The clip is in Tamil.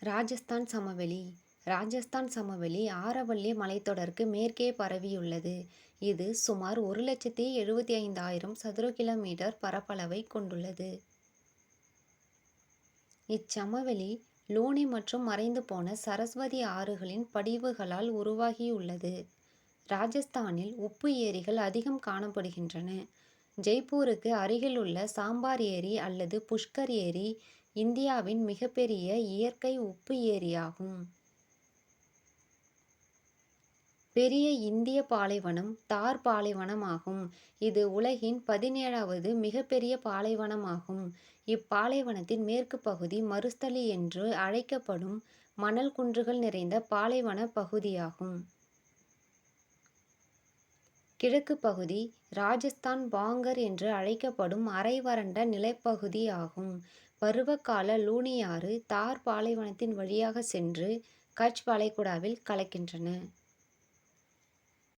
ராஜஸ்தான் சமவெளி ராஜஸ்தான் சமவெளி ஆரவல்லி மலைத்தொடருக்கு மேற்கே பரவியுள்ளது. இது சுமார் 1,75,000 சதுர கிலோமீட்டர் பரப்பளவைக் கொண்டுள்ளது. இச்சமவெளி லூனி மற்றும் மறைந்து போன சரஸ்வதி ஆறுகளின் படிவுகளால் உருவாகியுள்ளது. ராஜஸ்தானில் உப்பு ஏரிகள் அதிகம் காணப்படுகின்றன. ஜெய்ப்பூருக்கு அருகிலுள்ள சாம்பார் ஏரி அல்லது புஷ்கர் ஏரி இந்தியாவின் மிகப்பெரிய இயற்கை உப்பு ஏரியாகும். பெரிய இந்திய பாலைவனம் தார் பாலைவனமாகும். இது உலகின் 17வது மிகப்பெரிய பாலைவனமாகும். இப்பாலைவனத்தின் மேற்கு பகுதி மருஸ்தலி என்று அழைக்கப்படும் மணல் குன்றுகள் நிறைந்த பாலைவன பகுதியாகும். கிழக்கு பகுதி ராஜஸ்தான் பாங்கர் என்று அழைக்கப்படும் அரை வறண்ட நிலப்பகுதி ஆகும். பருவகால லூனி ஆறு தார் பாலைவனத்தின் வழியாக சென்று கட்ச் வளைகுடாவில் கலக்கின்றன.